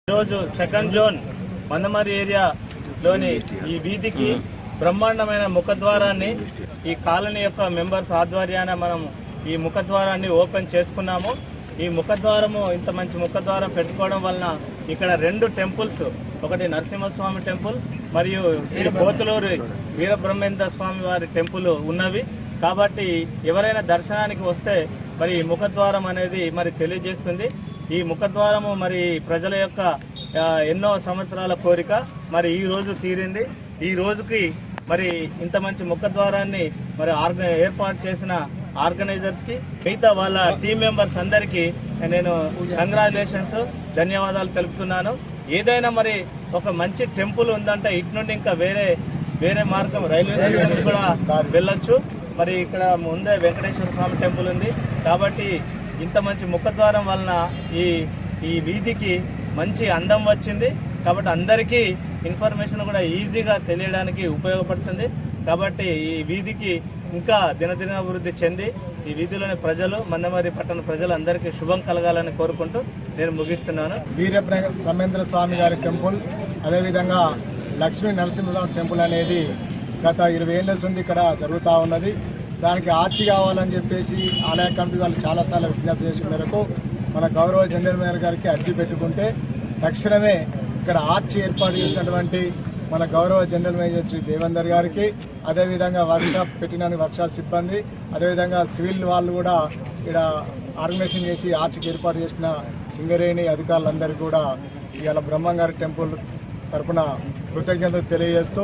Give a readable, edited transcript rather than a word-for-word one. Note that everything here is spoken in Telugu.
ఈరోజు సెకండ్ జోన్ మందమరి ఏరియాలోని ఈ వీధికి బ్రహ్మాండమైన ముఖద్వారాన్ని ఈ కాలనీ యొక్క మెంబర్స్ ఆధ్వర్యాన మనం ఈ ముఖద్వారాన్ని ఓపెన్ చేసుకున్నాము. ఈ ముఖద్వారము ఇంత మంచి ముఖద్వారం పెట్టుకోవడం వలన ఇక్కడ 2 టెంపుల్స్, ఒకటి నరసింహస్వామి టెంపుల్ మరియు శ్రీ పోతులూరు వీరబ్రహ్మేంద్ర స్వామి వారి టెంపుల్ ఉన్నవి. కాబట్టి ఎవరైనా దర్శనానికి వస్తే మరి ఈ ముఖద్వారం అనేది మరి తెలియజేస్తుంది. ఈ ముఖద్వారము మరి ప్రజల యొక్క ఎన్నో సంవత్సరాల కోరిక మరి ఈ రోజు తీరింది. ఈ రోజుకి మరి ఇంత మంచి ముఖద్వారాన్ని మరి ఏర్పాటు చేసిన ఆర్గనైజర్స్ కి, మిగతా వాళ్ళ టీం మెంబర్స్ అందరికీ నేను కంగ్రాచులేషన్స్, ధన్యవాదాలు తెలుపుతున్నాను. ఏదైనా మరి ఒక మంచి టెంపుల్ ఉందంటే ఇటు నుండి ఇంకా వేరే మార్గం రైల్వే స్టేషన్ కూడా వెళ్ళొచ్చు. మరి ఇక్కడ ముందే వెంకటేశ్వర స్వామి టెంపుల్ ఉంది. కాబట్టి ఇంత మంచి ముఖద్వారం వలన ఈ వీధికి మంచి అందం వచ్చింది. కాబట్టి అందరికీ ఇన్ఫర్మేషన్ కూడా ఈజీగా తెలియడానికి ఉపయోగపడుతుంది. కాబట్టి ఈ వీధికి ఇంకా దినదిన అభివృద్ధి చెంది ఈ వీధిలోని ప్రజలు, మందమరి పట్టణ ప్రజలు అందరికీ శుభం కలగాలని కోరుకుంటూ నేను ముగిస్తున్నాను. వీరబ్రహ్మేంద్ర స్వామి గారి టెంపుల్, అదేవిధంగా లక్ష్మీ నరసింహస్వామి టెంపుల్ అనేది గత 20 ఏళ్ల నుండి ఇక్కడ జరుగుతూ ఉన్నది. దానికి ఆర్చి కావాలని చెప్పేసి ఆలయ కమిటీ వాళ్ళు చాలాసార్లు విజ్ఞప్తి చేసిన మేరకు మన గౌరవ జనరల్ మేనేజర్ గారికి అర్జీ పెట్టుకుంటే తక్షణమే ఇక్కడ ఆర్చి ఏర్పాటు చేసినటువంటి మన గౌరవ జనరల్ మేనేజర్ శ్రీ దేవేందర్ గారికి, అదేవిధంగా వర్క్షాప్ పెట్టిన వర్క్షాప్ సిబ్బంది, అదేవిధంగా సివిల్ వాళ్ళు కూడా ఇక్కడ ఆర్గనైజేషన్ చేసి ఆర్చికి ఏర్పాటు చేసిన సింగరేణి అధికారులందరికీ కూడా ఇవాళ బ్రహ్మంగారి టెంపుల్ తరఫున కృతజ్ఞతలు తెలియజేస్తూ